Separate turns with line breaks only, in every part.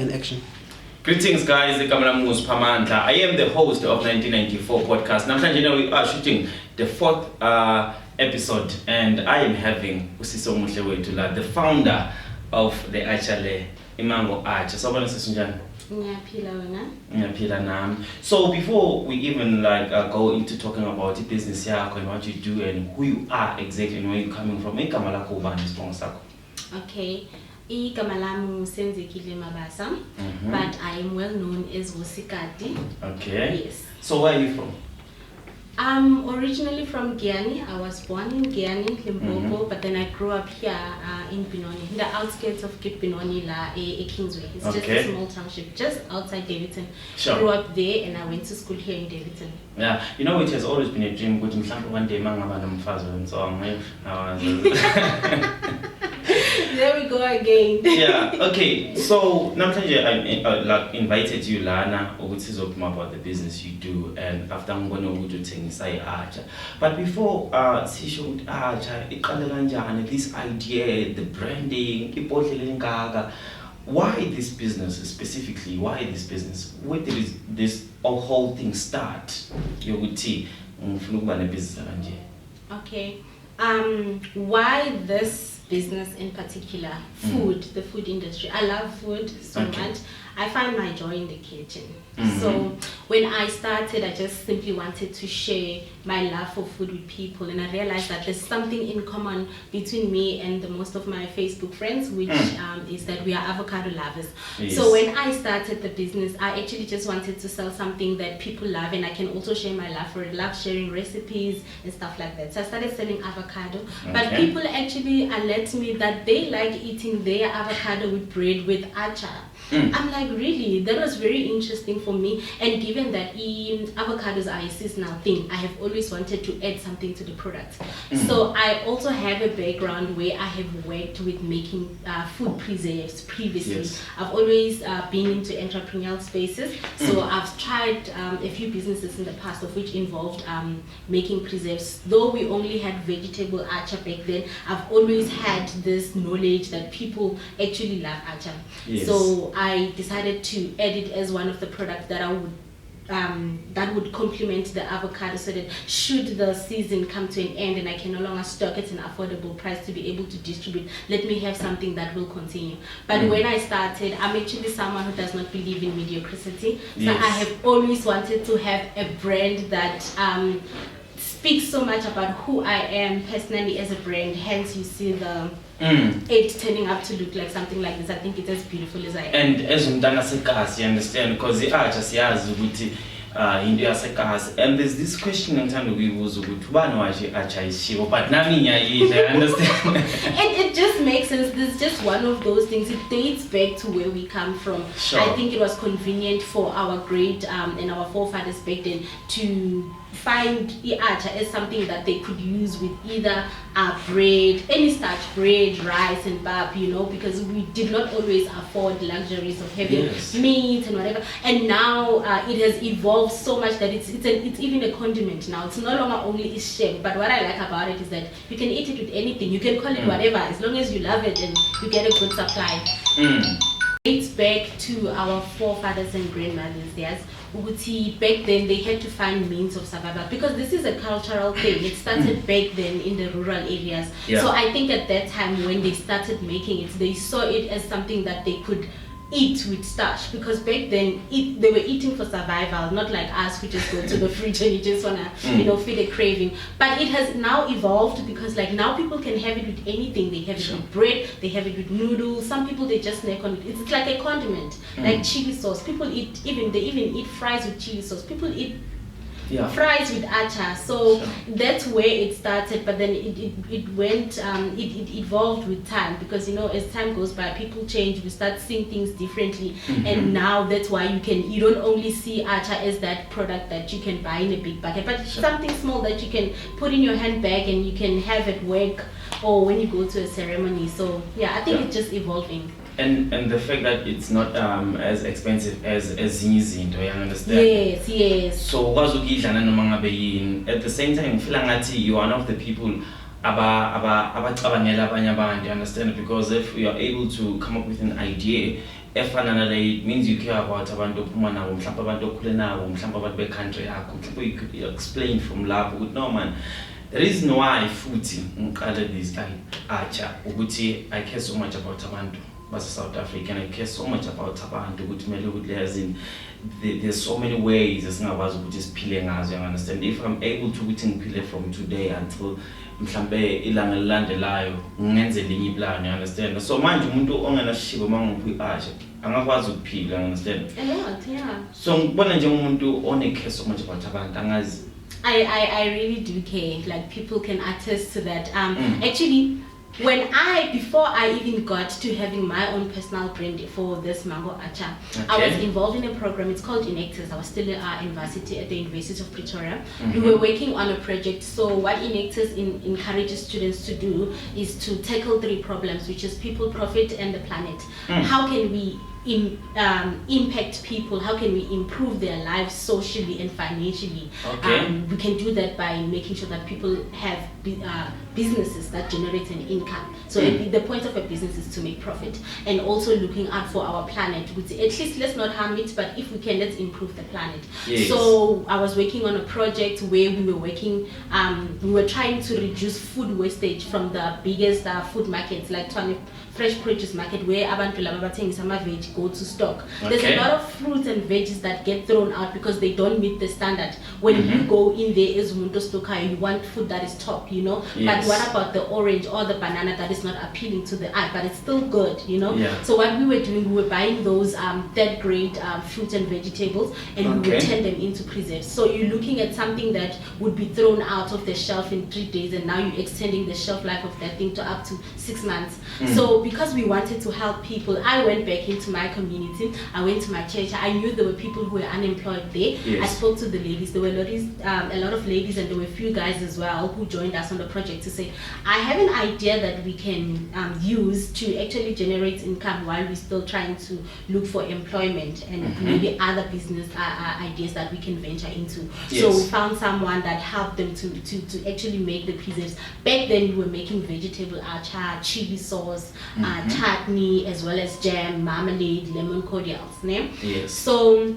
and action.
Greetings guys, I am the host of 1994 podcast. Now we are shooting the 4th episode and I am having Usiso Muhlewetula, the founder of the Achale Imango Arch. So before we even go into talking about the business and what you do and who you are exactly and where you're coming from,
okay. Ikamalamu Senzekile Mabasa, but I am well known as hosikasi.
Okay.
Yes.
So where are you from?
I'm originally from Guyana. I was born in Guyana, Limpopo, but then I grew up here in Benoni, in the outskirts of Benoni, a Kingsway. It's just a small township, just outside Davidson.
Sure.
Grew up there and I went to school here in Davidson.
Yeah, you know, it has always been a dream. But one day,
there we go again.
Yeah, okay. So, I invited you, Lana, to talk about the business you do, and after I'm going to do things like Archer. But before she showed Archer, this idea, the branding, why this business specifically? Why this business? Where did this whole thing start? You would see.
Okay. Why this business in particular? Food, the food industry. I love food so much. I find my joy in the kitchen. So when I started, I just simply wanted to share my love for food with people, and I realized that there's something in common between me and the most of my Facebook friends, which is that we are avocado lovers.
Yes.
So when I started the business, I actually just wanted to sell something that people love, and I can also share my love for it, love sharing recipes and stuff like that. So I started selling avocado, but people actually alert me that they like eating their avocado with bread with achar. I'm like, really? That was very interesting for me. And given that avocados are a seasonal thing, I have always wanted to add something to the product. So I also have a background where I have worked with making food preserves previously.
Yes.
I've always been into entrepreneurial spaces. So I've tried a few businesses in the past, of which involved making preserves. Though we only had vegetable acha back then, I've always had this knowledge that people actually love acha.
Yes.
So I decided to add it as one of the products that I would that would complement the avocado, so that should the season come to an end and I can no longer stock it at an affordable price to be able to distribute, let me have something that will continue. But when I started, I'm actually someone who does not believe in mediocrity. So I have always wanted to have a brand that speaks so much about who I am personally as a brand. Hence you see the it turning up to look like something like this. I think it's as beautiful as I am.
And as you understand, because the just and there's this question in time we was but I understand.
It just makes sense. This is just one of those things. It dates back to where we come from.
Sure.
I think it was convenient for our great and our forefathers back then to find acha as something that they could use with either bread, any starch bread, rice and pap, because we did not always afford luxuries of having meat and whatever. And now it has evolved so much that it's even a condiment now. It's no longer only its shape, but what I like about it is that you can eat it with anything. You can call it whatever, as long as you love it and you get a good supply. Dates back to our forefathers and grandmothers. Yes, back then they had to find means of survival, because this is a cultural thing. It started back then in the rural areas. So I think at that time when they started making it, they saw it as something that they could eat with starch, because back then they were eating for survival, not like us who just go to the fridge and you just wanna feed a craving. But it has now evolved, because now people can have it with anything. They have it with bread, they have it with noodles. Some people, they just snack on it. It's like a condiment, like chili sauce. People they even eat fries with chili sauce. People eat fries with acha. So that's where it started, but then it went it evolved with time, because as time goes by, people change, we start seeing things differently. And now that's why you don't only see acha as that product that you can buy in a big bucket, but something small that you can put in your handbag and you can have at work or when you go to a ceremony. So I think it's just evolving.
And the fact that it's not as expensive as izinto, you understand?
Yes.
So at the same time, you're one of the people abacabangela abanye abantu, you understand? Because if we are able to come up with an idea efana nale, it means you care about abantu ophuma nabo, mhlawumbe abantu okhule nabo, mhlawumbe abantu be-country yakho, mhlawumbe you could explain from lapho ukuthi no man, the reason why futhi ngiqale this atsha ukuthi I care so much about abantu base-South Africa, and I care so much about abantu ukuthi kumele ukuthi yazini there's so many ways esingakwazi ukuthi siphile ngazo, you understand? If I'm able to ukuthi ngiphile from today until mhlambe ilanga elilandelayo ngenze linye iplani, you understand? So manje umuntu ongenashibo mangiphi atsha angakwazi ukuphila, you understand?
A lot, yeah.
So ngibona nje umuntu care so much about abantu angazi.
I really do care. Like people can attest to that. Actually, before I even got to having my own personal brand for this mango acha, I was involved in a program. It's called Inactors. I was still at university at the University of Pretoria. We were working on a project. So what Inactors encourages students to do is to tackle 3 problems, which is people, profit, and the planet. How can we impact people? How can we improve their lives socially and financially? We can do that by making sure that people have businesses that generate an income. So the point of a business is to make profit, and also looking out for our planet. At least let's not harm it, but if we can, let's improve the planet.
Yes.
So I was working on a project where we were trying to reduce food wastage from the biggest food markets like fresh produce market, where abantu laba bathengisa ama-veg go to stock. There's a lot of fruits and veggies that get thrown out because they don't meet the standard. When you go in there as umuntu stocker, you want food that is top, you know.
Yes.
But what about the orange or the banana that is not appealing to the eye, but it's still good, you know?
Yeah.
So what we were doing, we were buying those third grade fruits and vegetables, and we would turn them into preserves. So you're looking at something that would be thrown out of the shelf in 3 days, and now you're extending the shelf life of that thing to up to 6 months. So because we wanted to help people, I went back into my community. I went to my church. I knew there were people who were unemployed there.
Yes.
I spoke to the ladies. There were a lot of ladies, and there were a few guys as well who joined us on the project to say, I have an idea that we can use to actually generate income while we're still trying to look for employment and maybe other business ideas that we can venture into.
Yes.
So we found someone that helped them to actually make the preserves. Back then we were making vegetable achar, chili sauce, chutney, as well as jam, marmalade, lemon cordials.
Yes.
So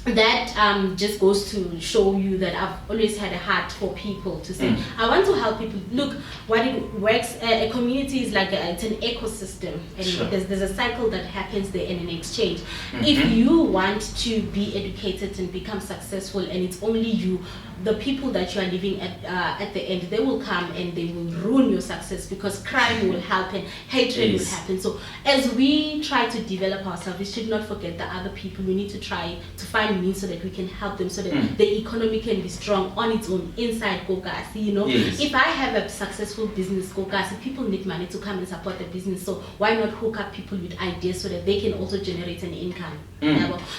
that just goes to show you that I've always had a heart for people to say, I want to help people. Look, what it works, a community is like it's an ecosystem, and there's a cycle that happens there in an exchange. If you want to be educated and become successful, and it's only you, the people that you are living at the end, they will come and they will ruin your success, because crime will happen, hatred will happen. So as we try to develop ourselves, we should not forget the other people. We need to try to find means so that we can help them, so that the economy can be strong on its own inside Kokasi. You know, if I have a successful business, Kokasi, people need money to come and support the business. So why not hook up people with ideas so that they can also generate an income?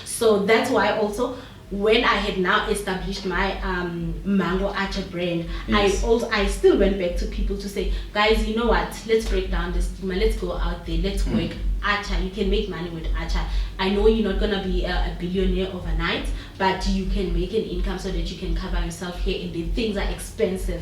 So that's why also, when I had now established my mango acha brand, I still went back to people to say, guys, you know what, let's break down this stigma, let's go out there, let's work. Acha, you can make money with acha. I know you're not gonna be a billionaire overnight, but you can make an income so that you can cover yourself here. And the things are expensive,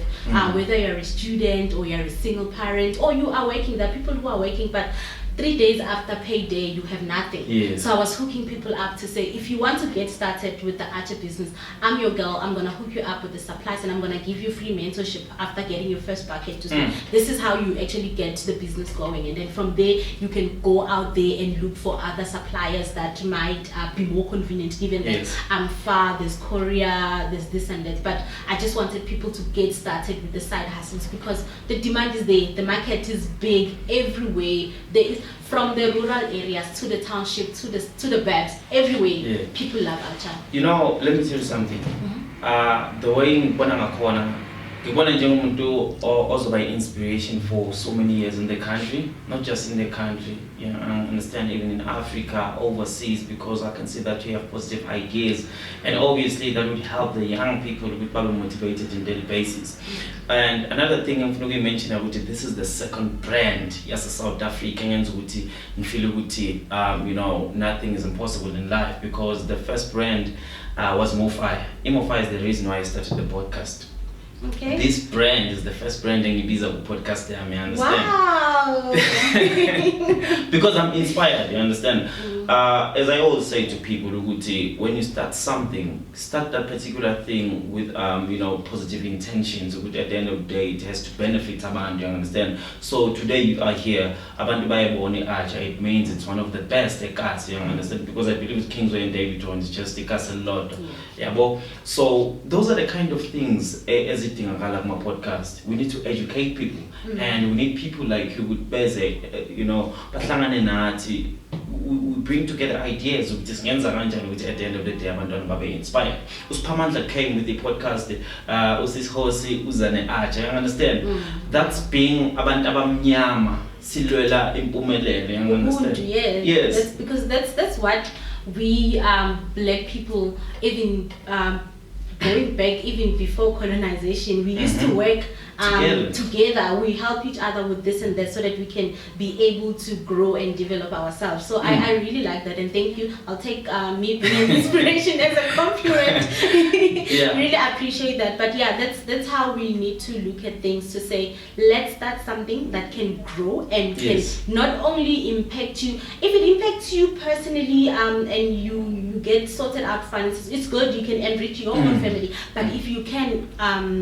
whether you're a student or you're a single parent or you are working. There are people who are working, but 3 days after payday, you have nothing.
Yes.
So I was hooking people up to say, if you want to get started with the acha business, I'm your girl. I'm going to hook you up with the supplies, and I'm going to give you free mentorship after getting your first package to say, this is how you actually get the business going. And then from there, you can go out there and look for other suppliers that might be more convenient, given that I'm far, there's Korea, there's this and that. But I just wanted people to get started with the side hustles, because the demand is there. The market is big everywhere. There is, from the rural areas to the township to the burbs, everywhere, people love acha.
You know, let me tell you something. The way ngibona ngakhona, ngibona njengomuntu also by inspiration for so many years in the country, not just in the country, you know, I understand, even in Africa, overseas, because I can see that you have positive ideas, and obviously that would help the young people to be motivated on a daily basis. And another thing I'm going to mention about this is the second brand, yes, South African, you know, nothing is impossible in life, because the first brand was Mofai. Mofai is the reason why I started the podcast.
Okay.
This brand is the first brand in Ibiza podcast there, I understand.
Wow.
Because I'm inspired, you understand? As I always say to people, Uguti, when you start something, start that particular thing with positive intentions. At the end of the day, it has to benefit someone, you understand? So today you are here, Abantu Bayaboni Archer, it means it's one of the best cars, you understand? Because I believe Kingsway and David Jones just take us a lot. Yeah, so those are the kind of things as it in my podcast. We need to educate people, and we need people like you with Beze, we bring together ideas of this which at the end of the day abantwana babe inspired. Uspamandla came with the podcast, usisihosi uzane aja, you understand? That's being abantu abamnyama silwela impumelelo, you understand?
Yes. That's what we black people, even going back even before colonization, we used to work together. We help each other with this and that so that we can be able to grow and develop ourselves. So I really like that, and thank you. I'll take me being inspiration as a compliment. Really appreciate that. But yeah, that's how we need to look at things, to say let's start something that can grow and can not only impact you. If it impacts you personally and you get sorted out finances, it's good, you can enrich your own family. But if you can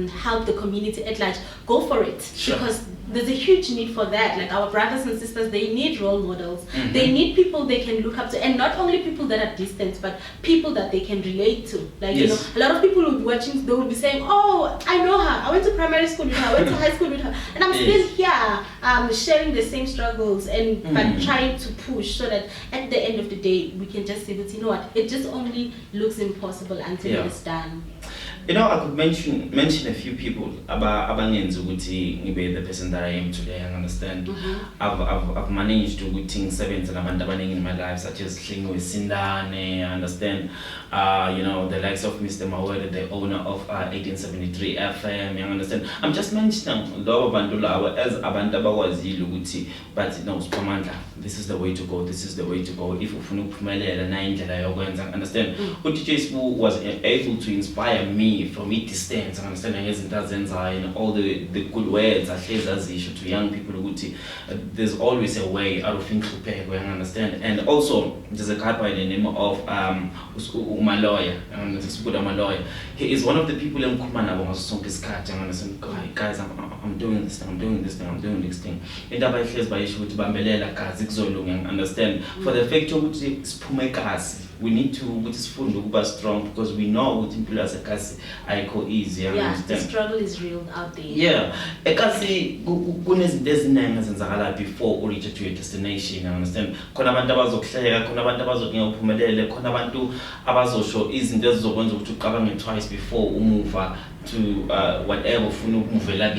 help the community at large, go for it. Because there's a huge need for that. Like our brothers and sisters, they need role models. They need people they can look up to, and not only people that are distant, but people that they can relate to. Like a lot of people will be watching, they will be saying, "Oh, I know her. I went to primary school with her. I went to high school with her, and I'm still here, sharing the same struggles and but trying to push so that at the end of the day we can just say, but you know what? It just only looks impossible until it's done."
I could mention a few people about the person that I am today. I understand. I've managed to do things in my life, such as Klingwe Sindane. I understand. The likes of Mr. Mawere, the owner of 1873 FM. You understand. I'm just mentioning Lobo Bandula as Abandabawazi Luguti, but Spamanda. This is the way to go. This is the way to go. If understand, Utichis was able to inspire me from a distance, understanding and all the good words I share as issue to young people. There's always a way out of things to pay, you understand. And also there's a guy by the name of Umaloya, and he is one of the people in Kumana was understand, guys, I'm doing this thing, I'm doing this thing, I'm doing this thing. And I face by issue to Bambelela Kazixolung, understand. For the fact of Spumekasi, we need to which is strong, because we know what people as a kasi I call easy.
The struggle is real out there.
A kasi before or reach to your destination, understand? Twice before move to whatever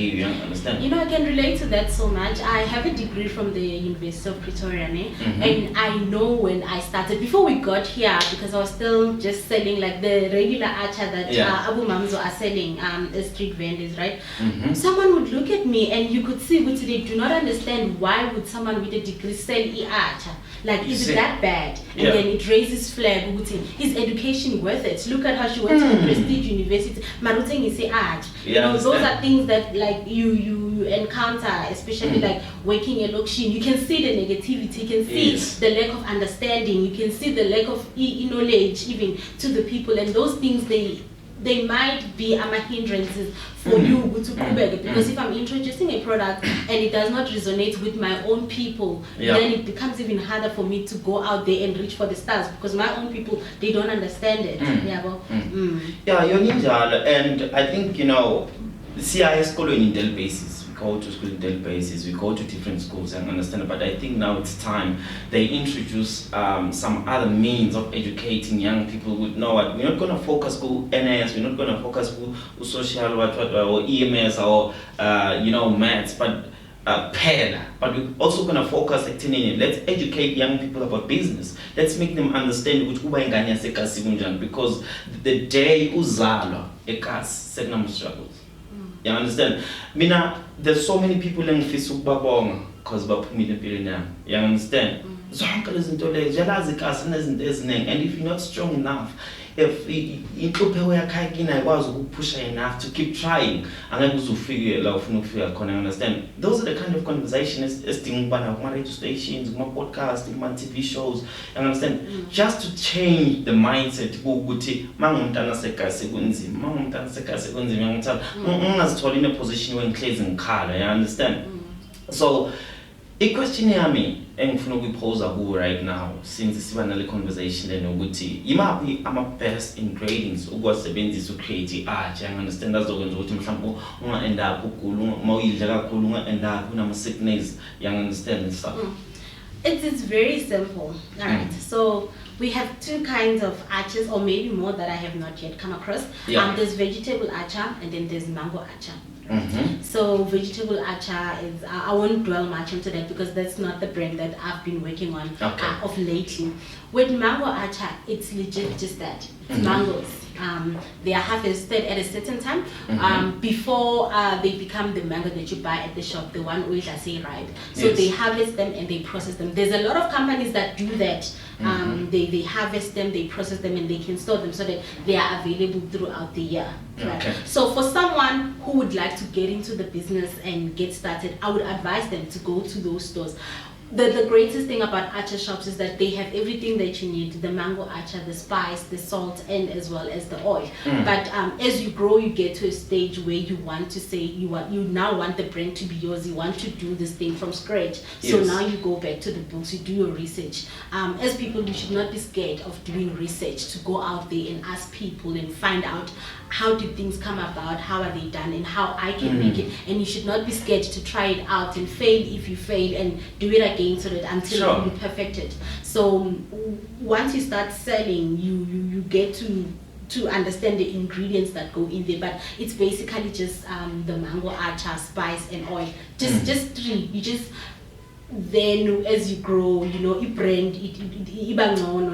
you understand.
I can relate to that so much. I have a degree from the University of Pretoria, and I know when I started, before we got here, because I was still just selling like the regular acha that Abu Mamzo are selling as street vendors, right? Someone would look at me and you could see which they do not understand why would someone with a degree sell acha. Like, is it that bad? And then it raises flag. Is education worth it? Look at how she went to the prestige university. Maruteng is art. Those are things that like you encounter, especially like working a location. You can see the negativity. You can see the lack of understanding. You can see the lack of knowledge even to the people. And those things, they might be hindrances for you to kubeka, because if I'm introducing a product and it does not resonate with my own people, then it becomes even harder for me to go out there and reach for the stars, because my own people, they don't understand it.
You're ninja, and I think CIS school in Intel basis. Go to school in daily basis, we go to different schools and understand, but I think now it's time they introduce some other means of educating young people with know what we're not going to focus on NS, we're not going to focus on social or EMS or maths, but but we're also going to focus at let's educate young people about business. Let's make them understand because the day uzalo ekas segnam struggles. You understand? There's so many people in Facebook babonga because bapumile empilweni. You understand? And if you're not strong enough, if inhlupho yakhe kina ikwazi ukupusha enough to keep trying, angeke uzufike la ufuna ukufika khona, understand? Those are the kind of conversations esidinga ukuba na kuma radio stations, kuma podcasts, kuma TV shows, you understand? Just to change the mindset ukuthi mangumntana sekase kunzima, mangumntana sekase kunzima ngithanda ungazithola in a position where ngihlezi ngikhala, you understand? So i-question yami engifuna ukuyiphosa ku right now, since siba nale conversation lena ukuthi yimaphi ama-best ingredients ukuwasebenzisa ucreate i-art, you understand? Azokwenza ukuthi mhlawumbe unga-end up ugula, uma uyidla kakhulu unga-end up unama-sickness, you understand? So
it is very simple. All right. So we have two kinds of archers, or maybe more, that I have not yet come across. There's vegetable archer and then there's mango archer. So vegetable archer is, I won't dwell much into that because that's not the brand that I've been working on of lately. With mango archer, it's legit just that. It's mangoes. They are harvested at a certain time before they become the mango that you buy at the shop, the one which I say ripe. So they harvest them and they process them. There's a lot of companies that do that. They harvest them, they process them, and they can store them so that they are available throughout the year. Right? So for someone who would like to get into the business and get started, I would advise them to go to those stores. The greatest thing about archer shops is that they have everything that you need: the mango archer, the spice, the salt, and as well as the oil. But as you grow, you get to a stage where you want to say you now want the brand to be yours. You want to do this thing from scratch. So now you go back to the books, you do your research. As people, you should not be scared of doing research, to go out there and ask people and find out how did things come about, how are they done, and how I can make it. And you should not be scared to try it out and fail if you fail, and do it again so that until you perfect it. So once you start selling, you get to understand the ingredients that go in there. But it's basically just the mango archer, spice, and oil. Just three. You just, then as you grow, you know, you brand it,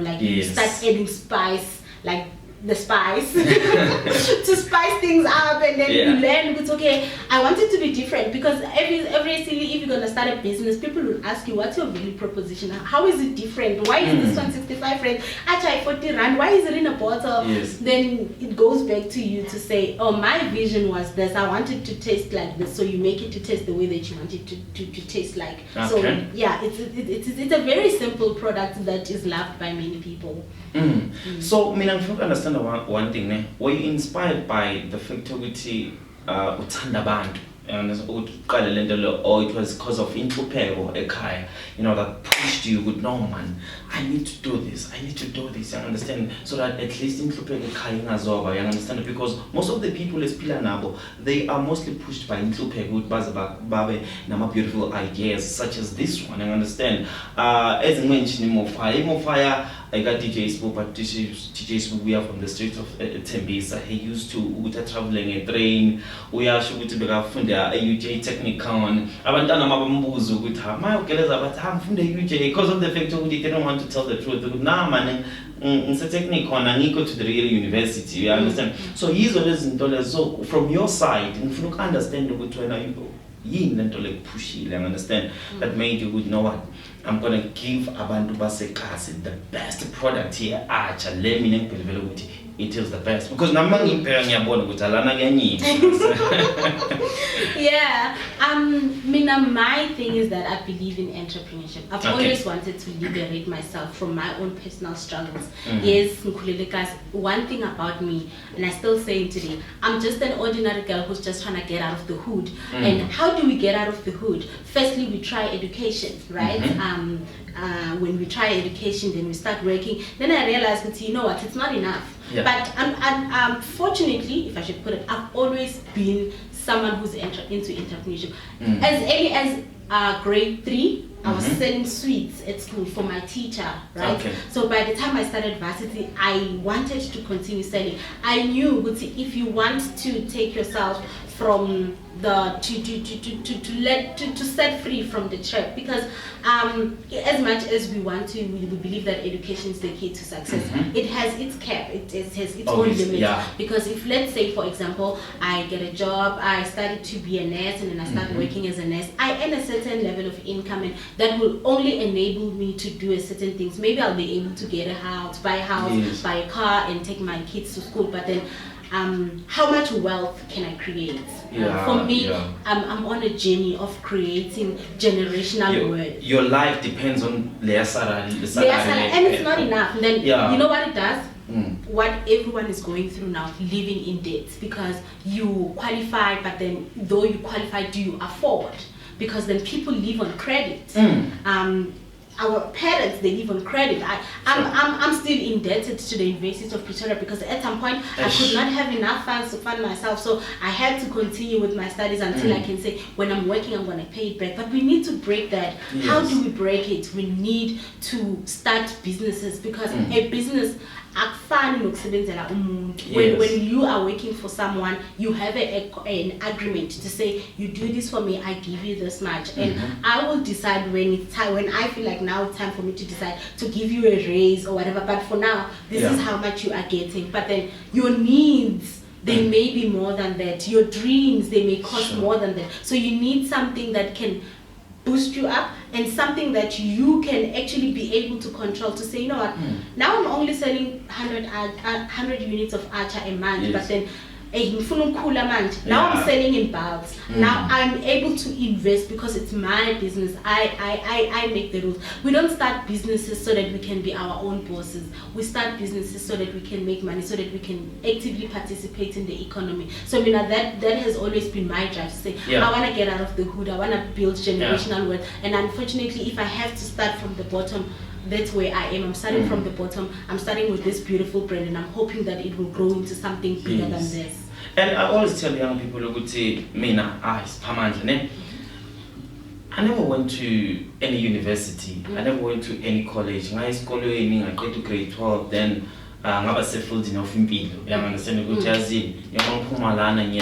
like you start adding spice, like the spice to spice things up, and then you learn it's okay, I want it to be different, because every silly, if you're gonna start a business, people will ask you, what's your value proposition, how is it different, why is this one 65 rand, actually 40 rand, why is it in a bottle? Then it goes back to you to say, oh, my vision was this, I wanted to taste like this, so you make it to taste the way that you want it to taste like. So yeah, it's a very simple product that is loved by many people.
So mina ngifuna understand one thing, ne? Were you inspired by the fact ukuthi uthanda abantu, uqale lento lo, or it was because of inhlupheko ekhaya, you know, that pushed you with, no man, I need to do this, you understand, so that at least inhlupheko ekhaya ingazoba, you understand, because most of the people esiphila nabo, they are mostly pushed by inhlupheko ukuthi baze babe nama beautiful ideas such as this one, you understand. As mentioned, Mofaya, I got DJ Spook, but DJ Spook, we are from the streets of Tembisa. He used to traveling a train. We are to be a UJ Technicon. Abantana mabambuzu with her. My okeleza, but I'm from the UJ because of the fact that they didn't want to tell the truth. Nah, man, it's a Technicon and he go to the real university. You understand? So he's always in dollars. So from your side, if you understand what you pushy, understand that made you would know what. I'm gonna give abantu basekhasi the best product here. Acha let me ngiphelele ukuthi it is the best, because nama ngipheka ngiyabona ukuthi alana kuyanyipha.
Yeah, mina, my thing is that I believe in entrepreneurship. I've always wanted to liberate myself from my own personal struggles. Yes, Nkulelekas, one thing about me, and I still say it today, I'm just an ordinary girl who's just trying to get out of the hood. And how do we get out of the hood? Firstly, we try education, right? When we try education, then we start working. Then I realized that, you know what, it's not enough. But fortunately, if I should put it, I've always been someone who's into entrepreneurship. As early as grade 3, I was selling sweets at school for my teacher, right? So by the time I started varsity, I wanted to continue selling. I knew if you want to take yourself from the to set free from the trap, because as much as we want to, we believe that education is the key to success. It has its cap, it has its own limits. Because if, let's say for example, I get a job, I started to be a nurse, and then I started working as a nurse, I earn a certain level of income, and that will only enable me to do a certain things. Maybe I'll be able to get a house, buy a house, buy a car, and take my kids to school. But then, how much wealth can I create? For me, I'm on a journey of creating generational wealth.
Your life depends on their salary,
and it's not enough. And then you know what it does? What everyone is going through now, living in debt, because you qualify, but then though you qualify, do you afford? Because then people live on credit. Our parents, they live on credit. I'm still indebted to the University of Pretoria because at some point I could not have enough funds to fund myself, so I had to continue with my studies until I can say when I'm working I'm going to pay it back. But we need to break that. How do we break it? We need to start businesses, because a business, when you are working for someone, you have an agreement to say, you do this for me, I give you this much, and I will decide when it's time, when I feel like now it's time for me to decide to give you a raise or whatever. But for now, this is how much you are getting. But then your needs, they may be more than that. Your dreams, they may cost more than that. So you need something that can boost you up, and something that you can actually be able to control, to say, you know what, now I'm only selling 100 units of Archer a month, but then now I'm selling in bulks. Now I'm able to invest because it's my business. I make the rules. We don't start businesses so that we can be our own bosses. We start businesses so that we can make money, so that we can actively participate in the economy. So that has always been my drive, to say, I want to get out of the hood, I want to build generational wealth. And unfortunately, if I have to start from the bottom, that's where I am. I'm starting from the bottom. I'm starting with this beautiful brand, and I'm hoping that it will grow into something bigger than this.
And I always tell young people, Mina, I never went to any university. I never went to any college. I school I get to grade 12, then ngaba settled enough in impilo. I understand ukuthi yazi ngiyaphuma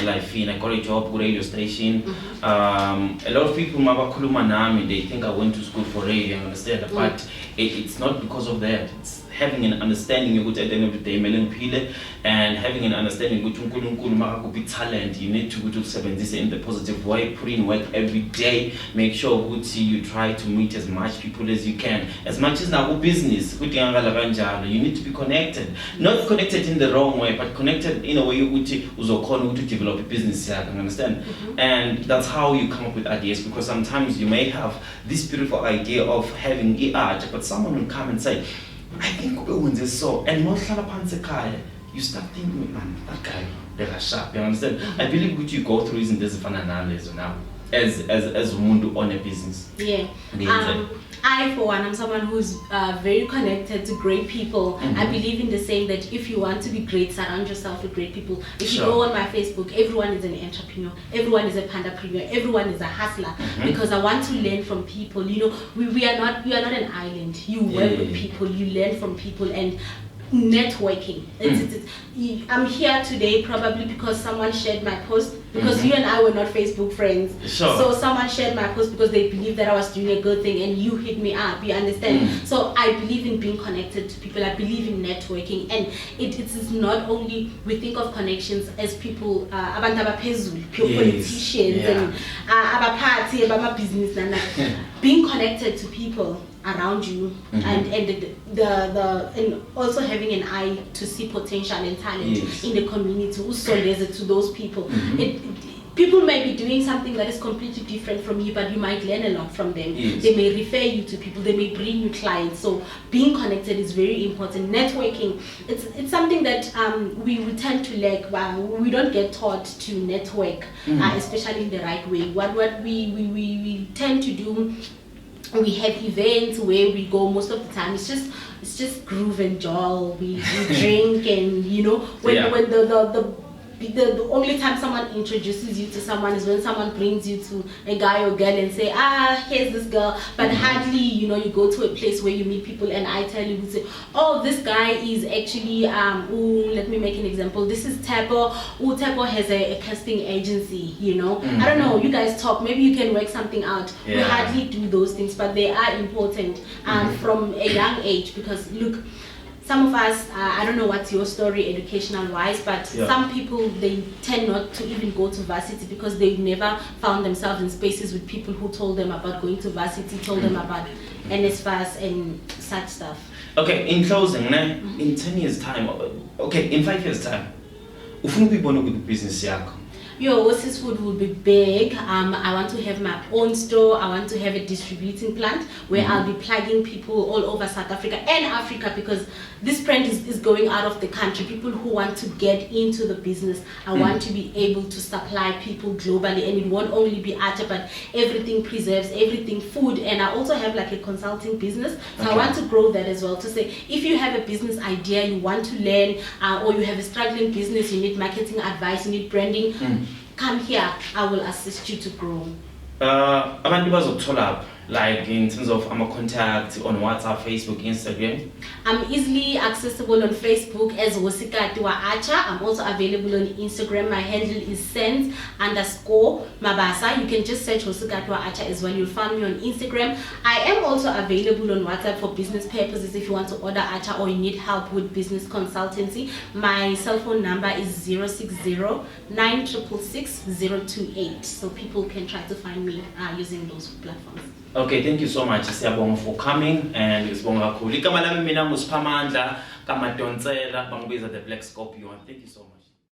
life in. I got a job ku radio station. A lot of people mabakhuluma nami, they think I went to school for radio, I understand, but it's not because of that. It's having an understanding ukuthi at the end of the day melengiphile, and having an understanding ukuthi uNkulunkulu makakuphi talent, you need to usebenzise in the positive way, put in work every day, make sure ukuthi you try to meet as much people as you can, as much as now business kudingakala kanjalo. You need to be connected, not connected in the wrong way, but connected in a way ukuthi uzokhona ukuthi develop a business yakho, you understand? And that's how you come up with ideas, because sometimes you may have this beautiful idea of having art, but someone will come and say, I think we're so, and you start thinking, man, that guy, they're sharp, you understand? I believe what you go through isn't this fun analysis now, as Mundu on a business. I, for one, I'm someone who's very connected to great people. I believe in the saying that if you want to be great, surround yourself with great people. If you go on my Facebook, everyone is an entrepreneur, everyone is a pandapreneur, everyone is a hustler, because I want to learn from people. You know, we are not an island. You work with people, you learn from people, and networking. I'm here today probably because someone shared my post, because you and I were not Facebook friends. So someone shared my post because they believed that I was doing a good thing, and you hit me up, you understand? So I believe in being connected to people. I believe in networking, and it is not only, we think of connections as people, abantu abaphezulu, politicians, and abaphathi, abamabusiness, being connected to people around you, and also having an eye to see potential and talent in the community, to those people. People may be doing something that is completely different from you, but you might learn a lot from them. They may refer you to people, they may bring you clients. So being connected is very important. Networking, it's something that we tend to lack. We don't get taught to network, especially in the right way. What we tend to do, we have events where we go most of the time. It's just groove and joy. We drink, and when the only time someone introduces you to someone is when someone brings you to a guy or girl and say, here's this girl. But hardly, you go to a place where you meet people and I tell you, say, oh, this guy is actually, let me make an example. This is Tabo. Tabo has a casting agency, I don't know, you guys talk, maybe you can work something out. We hardly do those things, but they are important from a young age, because look,
some of us, I don't know what's your story educational wise, but some people, they tend not to even go to varsity because they've never found themselves in spaces with people who told them about going to varsity, told them about NSFAS and such stuff.
Okay, in closing, in 10 years time, okay, in 5 years time, ufuna ukuyibona ukuthi business yakho.
Your Osis Food will be big. I want to have my own store. I want to have a distributing plant where I'll be plugging people all over South Africa and Africa, because this brand is going out of the country. People who want to get into the business, I want to be able to supply people globally, and it won't only be acha, but everything preserves, everything food. And I also have like a consulting business, so I want to grow that as well, to say if you have a business idea, you want to learn, or you have a struggling business, you need marketing advice, you need branding, come here, I will assist you to grow.
Abantu bazokuthola like in terms of contact on WhatsApp, Facebook, Instagram.
I'm easily accessible on Facebook as hosikasi wa acha. I'm also available on Instagram. My handle is sense_mabasa. You can just search hosikasi wa acha as well. You'll find me on Instagram. I am also available on WhatsApp for business purposes if you want to order acha or you need help with business consultancy. My cell phone number is 060-966-028. So people can try to find me using those platforms.
Okay, thank you so much, Siyabonga, for coming, and sibonga kakhulu. Igama lami mina nguSiphamandla kaMadonsela, bangibiza the Black Scorpion. Thank you so much.